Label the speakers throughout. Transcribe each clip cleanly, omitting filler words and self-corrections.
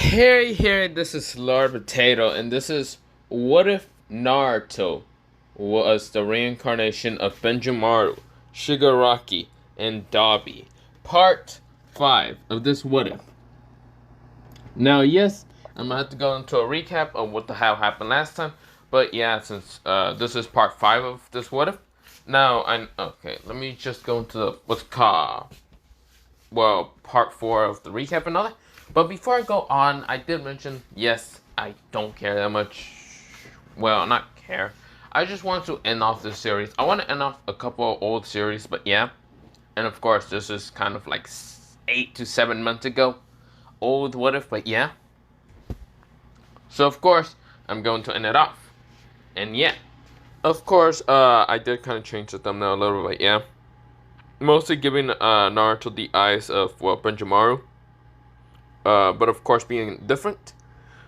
Speaker 1: Hey, this is Lord Potato, and this is What If Naruto was the reincarnation of Benimaru, Shigaraki, and Dabi? Part 5 of this What If. Now, yes, I'm gonna have to go into a recap of what the hell happened last time, but yeah, since this is part 5 of this What If, now, let me just go into what's called part 4 of the recap and all that. But before I go on, I did mention, yes, I don't care that much. Well, not care. I just want to end off this series. I want to end off a couple of old series, but yeah. And of course, this is kind of like 8 to 7 months ago. Old What If, but yeah. So, of course, I'm going to end it off. And yeah. Of course, I did kind of change the thumbnail a little bit, yeah. Mostly giving Naruto the eyes of, Benimaru. But of course being different.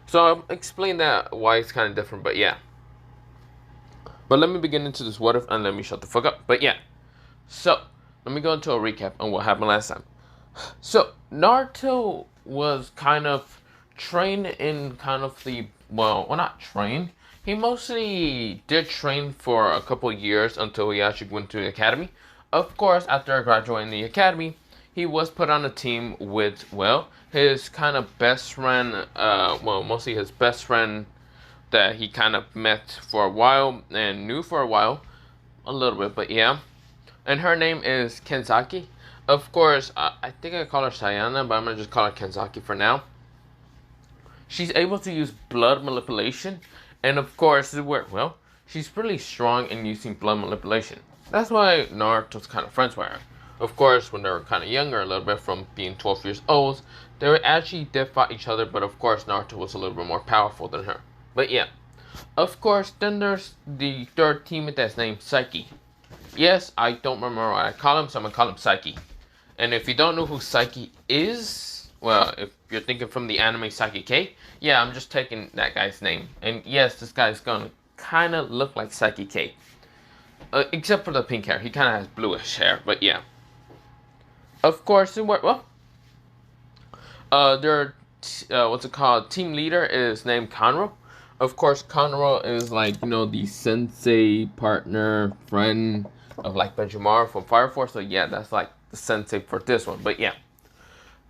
Speaker 1: So I'll explain that why it's kind of different, but yeah. But let me begin into this what if and let me shut the fuck up. But yeah. So, let me go into a recap on what happened last time. So, Naruto was kind of trained in kind of not trained. He mostly did train for a couple years until he actually went to the academy. Of course, after graduating the academy, he was put on a team with, his kind of best friend, mostly his best friend that he kind of met for a while and knew for a while, a little bit, but yeah. And her name is Kenzaki. Of course, I think I call her Sayana, but I'm going to just call her Kenzaki for now. She's able to use blood manipulation, and of course, she's pretty strong in using blood manipulation. That's why Naruto's kind of friends with her. Of course, when they were kind of younger, a little bit from being 12 years old, they actually did fight each other, but of course, Naruto was a little bit more powerful than her. But yeah. Of course, then there's the third teammate that's named Psyche. Yes, I don't remember what I call him, so I'm going to call him Psyche. And if you don't know who Psyche is, if you're thinking from the anime Psyche K, yeah, I'm just taking that guy's name. And yes, this guy's going to kind of look like Psyche K. Except for the pink hair. He kind of has bluish hair, but yeah. Of course, their team leader is named Conro. Of course, Conro is like, the sensei, partner, friend of like Benimaru from Fire Force. So yeah, that's like the sensei for this one. But yeah,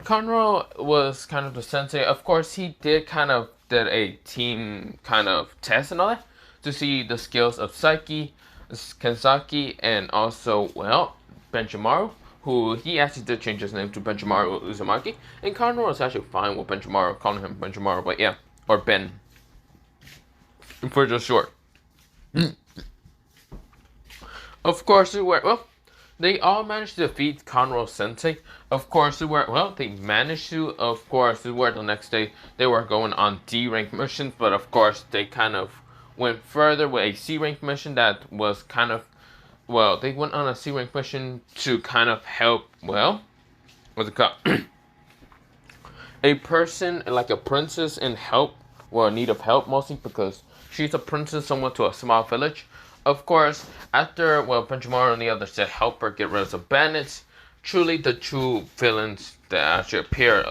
Speaker 1: Conro was kind of the sensei. Of course, he did a team kind of test and all that to see the skills of Psyche, Kenzaki, and also, Benimaru, who he actually did change his name to Benimaru Uzumaki, and Conro was actually fine with Benimaru, calling him Benimaru, but yeah, or Ben, for just short. Of course, they all managed to defeat Conro Sensei. Of course, they managed to, the next day they were going on D-rank missions, but of course, they kind of went further with a C-rank mission that was they went on a C-rank mission to kind of help, what's it called? A person, like a princess in need of help mostly because she's a princess somewhere to a small village. Of course, after, Benimaru and the others said help her get rid of the bandits, truly the true villains that actually appear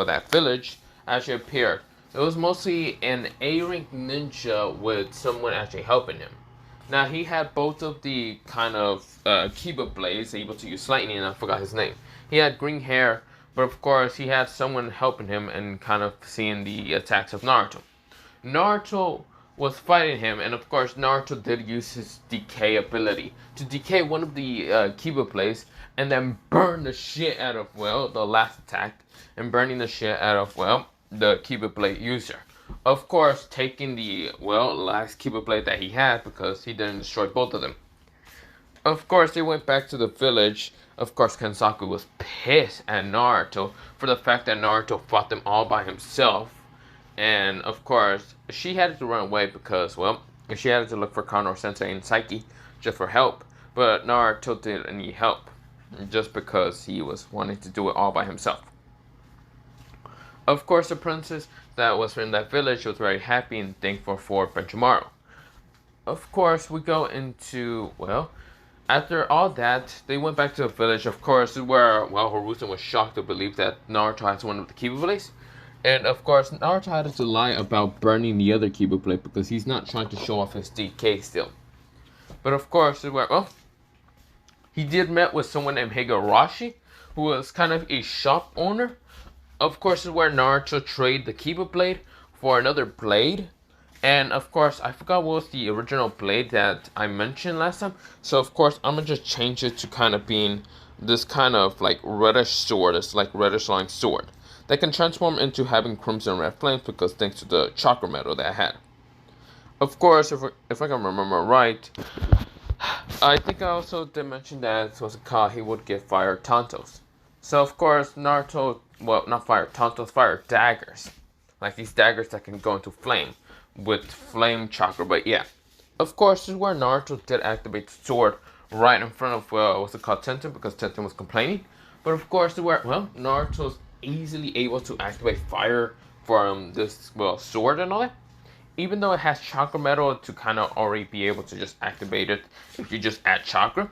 Speaker 1: that village actually appeared. It was mostly an A-rank ninja with someone actually helping him. Now, he had both of the kind of Kiba blades, able to use lightning, and I forgot his name. He had green hair, but of course, he had someone helping him and kind of seeing the attacks of Naruto. Naruto was fighting him, and of course, Naruto did use his decay ability to decay one of the Kiba blades and then burn the shit out of, the last attack, and burning the shit out of, the Kiba blade user. Of course, taking the, last Kiba blade that he had because he didn't destroy both of them. Of course, they went back to the village. Of course, Kensaku was pissed at Naruto for the fact that Naruto fought them all by himself. And, of course, she had to run away because, she had to look for Conro Sensei and Psyche just for help. But Naruto didn't need help just because he was wanting to do it all by himself. Of course, the princess that was in that village was very happy and thankful for Benimaru. Of course, we go into, After all that, they went back to the village, of course, where, well, Hiruzen was shocked to believe that Naruto has one of the Kiba Blades. And of course, Naruto had to lie about burning the other Kiba Blade because he's not trying to show off his DK still. But of course, well, he did met with someone named Higurashi, who was kind of a shop owner. Of course, is where Naruto traded the Kiba Blade for another blade. And of course, I forgot what was the original blade that I mentioned last time. So of course, I'm gonna just change it to kind of being this kind of like reddish sword. It's like reddish line sword that can transform into having crimson red flames because thanks to the chakra metal that I had. Of course, if I can remember right, I think I also did mention that was a car he would get fire tantos. So of course, Naruto, well, not fire tantos, fire daggers, like these daggers that can go into flame with flame chakra. But yeah, of course, this is where Naruto did activate the sword right in front of what's it called, Tenten, because Tenten was complaining. But of course, this is where, well, Naruto's easily able to activate fire from this, well, sword and all that. Even though it has chakra metal to kind of already be able to just activate it if you just add chakra.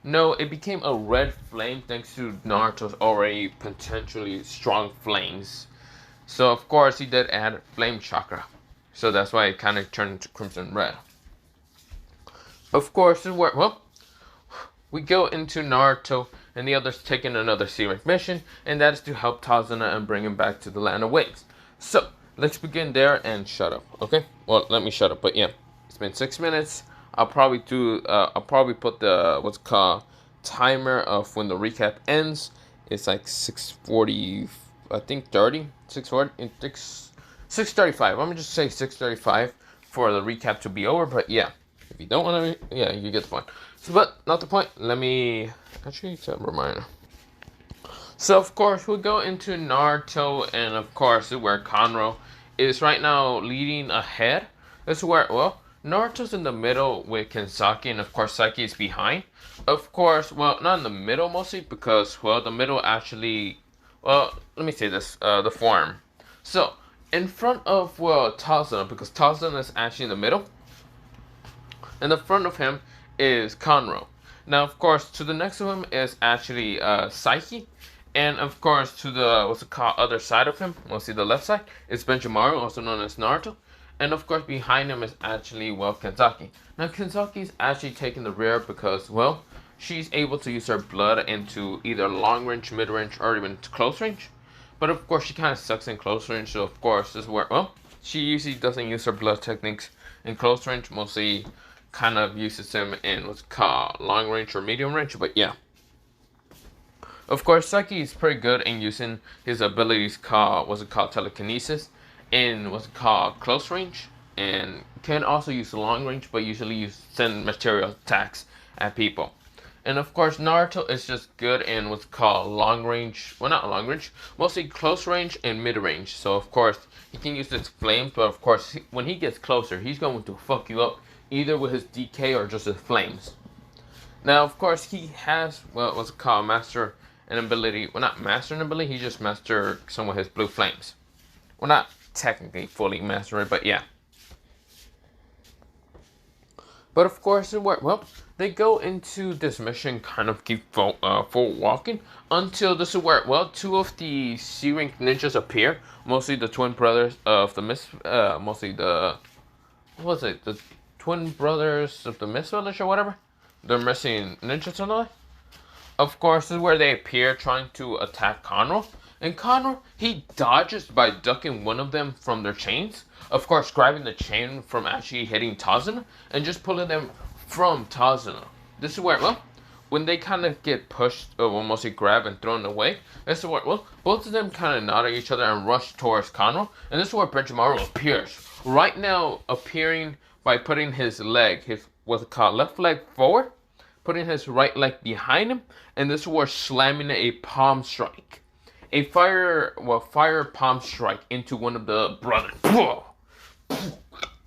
Speaker 1: No, it became a red flame thanks to Naruto's already potentially strong flames. So of course he did add flame chakra. So that's why it kind of turned into crimson red. Of course, well, we go into Naruto and the others taking another secret mission, and that is to help Tazuna and bring him back to the land of waves. So let's begin there and shut up, okay? Well, let me shut up, but yeah, it's been 6 minutes. I'll probably put the what's called timer of when the recap ends. It's like 6:40, I think 30, 6:40, 6:35. I'm gonna just say 6:35 for the recap to be over. But yeah, if you don't want to, yeah, you get the point. So, but not the point. Let me actually set a reminder. So of course we'll go into Naruto, and of course where Kanro is right now leading ahead. This is where, well, Naruto's in the middle with Kensaki, and of course Saki is behind. Of course, well, not in the middle mostly because, well, the middle actually, well, let me say this, the form. So in front of, well, Tazuna, because Tazuna is actually in the middle. In the front of him is Kanro. Now, of course, to the next of him is actually Saiki. And, of course, to the, what's it called, other side of him, mostly the left side, is Benimaru, also known as Naruto. And, of course, behind him is actually, well, Kensaki. Now, Kensaki is actually taking the rear because, well, she's able to use her blood into either long range, mid range, or even close range. But, of course, she kind of sucks in close range. So, of course, this is where, well, she usually doesn't use her blood techniques in close range. Mostly kind of uses them in what's called long range or medium range. But, yeah. Of course, Saki is pretty good in using his abilities called, what's it called, telekinesis, in what's it called, close range, and can also use long range, but usually send material attacks at people. And of course, Naruto is just good in what's called long range, well, not long range, mostly close range and mid range. So of course, he can use his flames, but of course, when he gets closer, he's going to fuck you up, either with his DK or just his flames. Now, of course, he has, well, what's it called, master an ability, well, not master an ability, he just mastered some of his blue flames. Well, not technically fully master it, but yeah. But of course, well, they go into this mission, kind of keep full walking, until this is where, well, two of the C-rank ninjas appear, mostly the twin brothers of the mostly the, what was it, the twin brothers of the Mist Village or whatever? They're missing ninjas or not. Of course, this is where they appear trying to attack Conroe. And Conroe, he dodges by ducking one of them from their chains. Of course, grabbing the chain from actually hitting Tazuna and just pulling them from Tazuna. This is where, well, when they kind of get pushed, or mostly grabbed and thrown away, this is where, well, both of them kind of nod at each other and rush towards Conroe. And this is where Benimaru appears. Right now, appearing by putting his leg, his, what's it called, left leg forward, putting his right leg behind him, and this was slamming a palm strike. A fire palm strike into one of the brothers.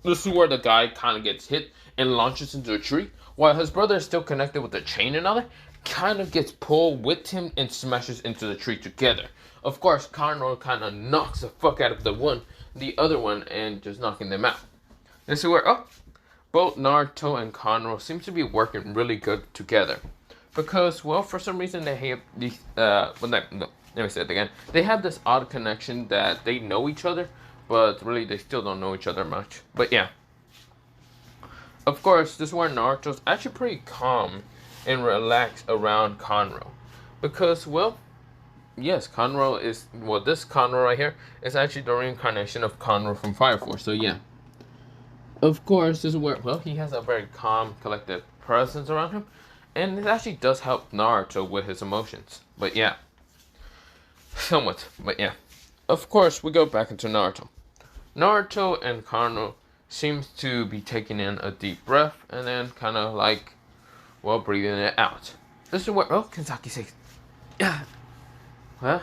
Speaker 1: This is where the guy kind of gets hit and launches into a tree, while his brother is still connected with the chain and other, kind of gets pulled with him and smashes into the tree together. Of course, Conroe kind of knocks the fuck out of the other one, and just knocking them out. This is where, oh, both Naruto and Kanro seem to be working really good together. Because, well, for some reason they have these, no, let me say it again. They have this odd connection that they know each other, but really they still don't know each other much. But yeah. Of course, this is where Naruto's actually pretty calm and relaxed around Kanro. Because, well, yes, Kanro is, well, this Kanro right here is actually the reincarnation of Kanro from Fire Force, so yeah. Of course, this is where, well, he has a very calm, collected presence around him, and it actually does help Naruto with his emotions. But yeah, somewhat, but yeah. Of course, we go back into Naruto. Naruto and Kanro seems to be taking in a deep breath, and then kind of like, well, breathing it out. This is where, oh, Kenzaki says, yeah. Well,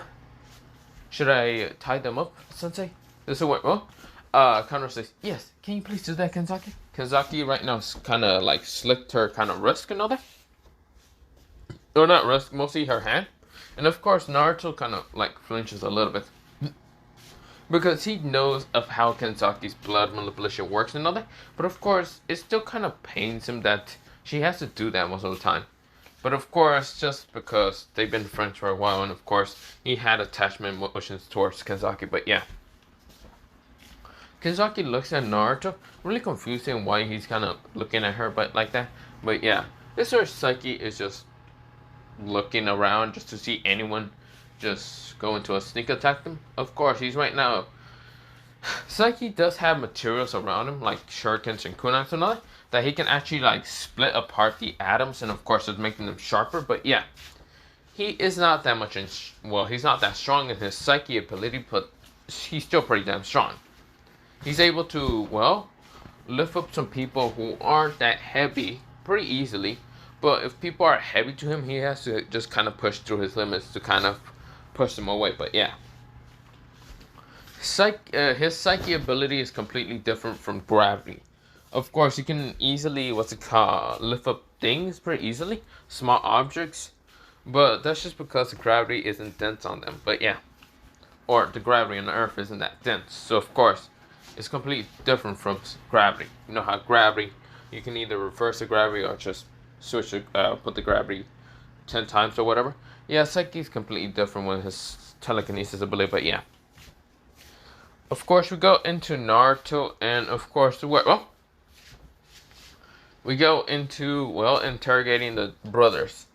Speaker 1: should I tie them up, Sensei? This is where, oh, Kanro says, yes, can you please do that, Kenzaki? Kenzaki right now kind of like slicked her kind of wrist and all that. Or not wrist, mostly her hand. And of course, Naruto kind of like flinches a little bit. Because he knows of how Kensaki's blood manipulation works and all that. But of course, it still kind of pains him that she has to do that most of the time. But of course, just because they've been friends for a while, and of course, he had attachment emotions towards Kenzaki, but yeah. Kenzaki looks at Naruto, really confusing why he's kind of looking at her but like that. But yeah, this where Psyche is just looking around just to see anyone just go into a sneak attack them. Of course, he's right now. Psyche does have materials around him, like shurikens and kunais and all that he can actually like split apart the atoms, and of course it's making them sharper. But yeah, he is not that much well, he's not that strong in his Psyche ability, but he's still pretty damn strong. He's able to, well, lift up some people who aren't that heavy pretty easily. But if people are heavy to him, he has to just kind of push through his limits to kind of push them away. But yeah. His Psyche ability is completely different from gravity. Of course, he can easily, lift up things pretty easily. Small objects. But that's just because the gravity isn't dense on them. But yeah. Or the gravity on the Earth isn't that dense. So of course, it's completely different from gravity. You know how gravity, you can either reverse the gravity or just switch put the gravity 10 times or whatever. Yeah, Psyche's completely different with his telekinesis ability, but yeah. Of course, we go into Naruto, and of course, we go into, well, interrogating the brothers.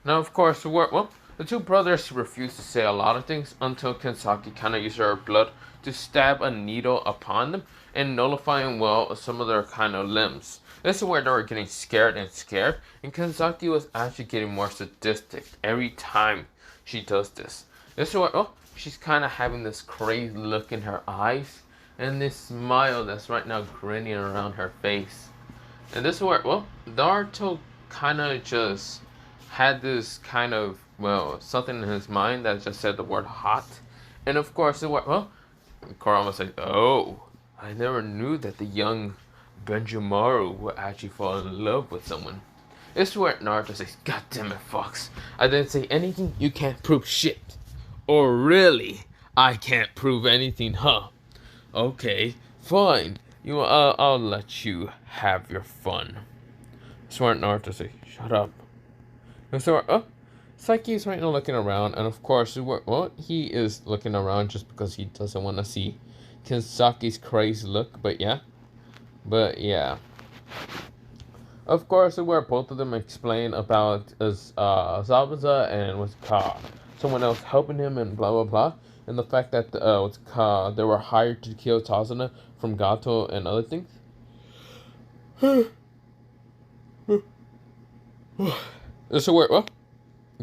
Speaker 1: Now, of course, the two brothers refuse to say a lot of things until Kenzaki kind of uses her blood to stab a needle upon them and nullifying, well, some of their kind of limbs. This is where they were getting scared, and Kenzaki was actually getting more sadistic every time she does this. This is where, she's kind of having this crazy look in her eyes, and this smile that's right now grinning around her face. And this is where, well, Naruto kind of just had this kind of, well, something in his mind that just said the word hot. And of course, Kurama said, oh, I never knew that the young Benimaru would actually fall in love with someone. This is where Naruto says, God damn it, Fox. I didn't say anything, you can't prove shit. Or really, I can't prove anything, huh? Okay, fine. I'll let you have your fun. Smart Naruto says, shut up. So, Psyche is right now looking around, and of course, well, he is looking around just because he doesn't want to see Kensaki's crazy look, but yeah. Of course, where both of them explain about Zabuza and someone else helping him and blah blah blah, and the fact that they were hired to kill Tazuna from Gato and other things. So where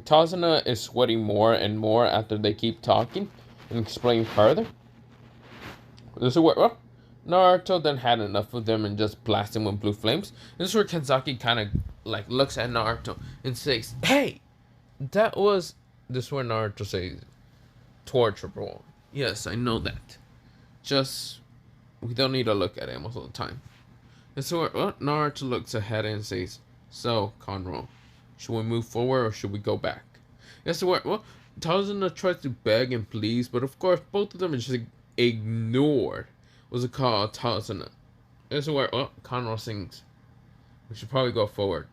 Speaker 1: Tazuna is sweating more and more after they keep talking and explain further. This is where Naruto then had enough of them and just blasted him with blue flames. This is where Kenzaki kind of like looks at Naruto and says, "Hey, that was." This is where Naruto says, "Torturable." Yes, I know that. Just we don't need to look at him most of the time. And so Naruto looks ahead and says, "So, Conro, should we move forward or should we go back?" Yes, Tazuna tries to beg and please, but of course both of them just ignored. Was it called Tazuna? This is where Conro sings, We should probably go forward.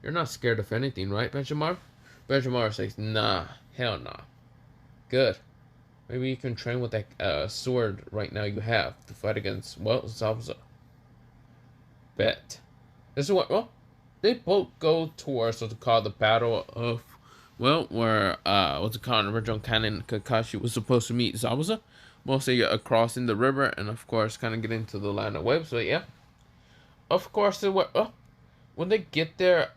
Speaker 1: You're not scared of anything, right, Benimaru? Benimaru says, nah, hell nah. Good. Maybe you can train with that sword right now you have to fight against, well, Zabuza. Bet. This is what, well, they both go towards what's called the Battle of, well, where, what's it called, original canon, Kakashi was supposed to meet Zabuza. Mostly crossing the river, and of course, kind of get into the line of webs, but yeah. Of course, when they get there,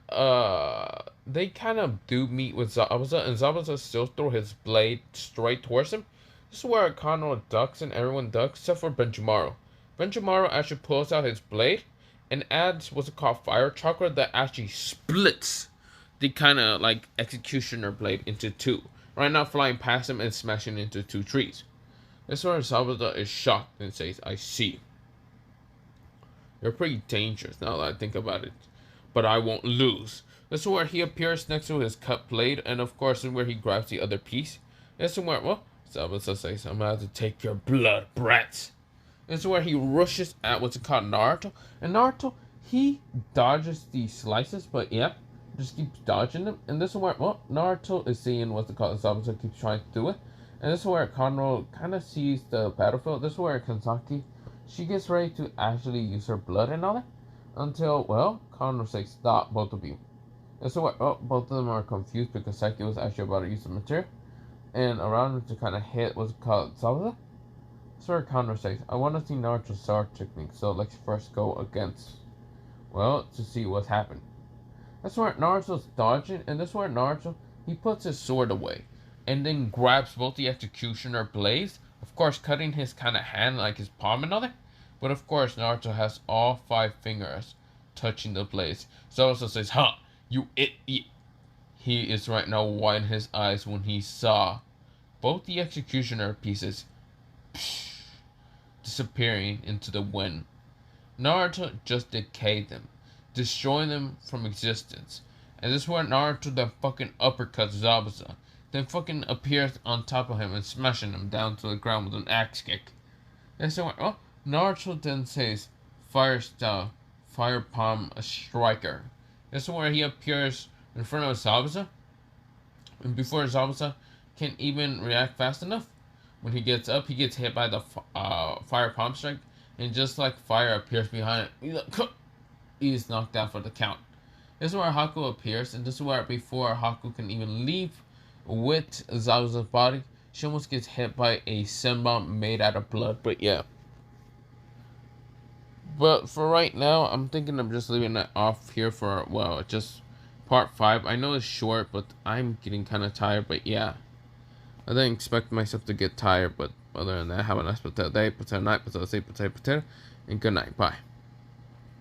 Speaker 1: they kind of do meet with Zabuza, and Zabuza still throw his blade straight towards him. This is where Kano ducks and everyone ducks except for Benimaru. Benimaru actually pulls out his blade and adds what's it called fire chakra that actually splits the kind of like executioner blade into two. Right now, flying past him and smashing into two trees. This is where Zabuza is shocked and says, "I see. You're pretty dangerous now that I think about it. But I won't lose." This is where he appears next to his cut blade, and of course, is where he grabs the other piece. This is where, well, Zabuza says, "I'm about to take your blood, brats." This is where he rushes at what's called Naruto. And Naruto, he dodges the slices, but yeah, just keeps dodging them. And this is where, well, Naruto is seeing what's called, Zabuza keeps trying to do it. And this is where Kano kind of sees the battlefield. This is where Kanzaki, she gets ready to actually use her blood and all that. Until, well, Kano says, "Stop, both of you." And so, both of them are confused because Saki was actually about to use the material. And around him to kind of hit what's called Zabuza. So Kano says, "I want to see Naruto's sword technique, so let's first go against, well, to see what's happened." That's where Naruto's dodging, and this is where Naruto, he puts his sword away. And then grabs both the executioner blades, of course cutting his kind of hand like his palm and all that. But of course Naruto has all 5 fingers touching the blades. So also says, "Huh, you idiot." He is right now wide his eyes when he saw both the executioner pieces disappearing into the wind. Naruto just decayed them, destroying them from existence. And this is where Naruto then fucking uppercuts Zabuza, then fucking appears on top of him and smashing him down to the ground with an axe kick. And so, Naruto then says, "Fire style, fire palm, a striker." This is where he appears in front of Zabuza, and before Zabuza can even react fast enough, when he gets up, he gets hit by the fire palm strike, and just like fire appears behind him, he is knocked down for the count. This is where Haku appears, and this is where before Haku can even leave with Zabuza's body, she almost gets hit by a senbon made out of blood, but yeah. But for right now, I'm thinking I'm just leaving it off here for, well, just part 5. I know it's short, but I'm getting kind of tired, but yeah. I didn't expect myself to get tired, but other than that, have a nice potato day, potato night, potato day, potato, and good night. Bye.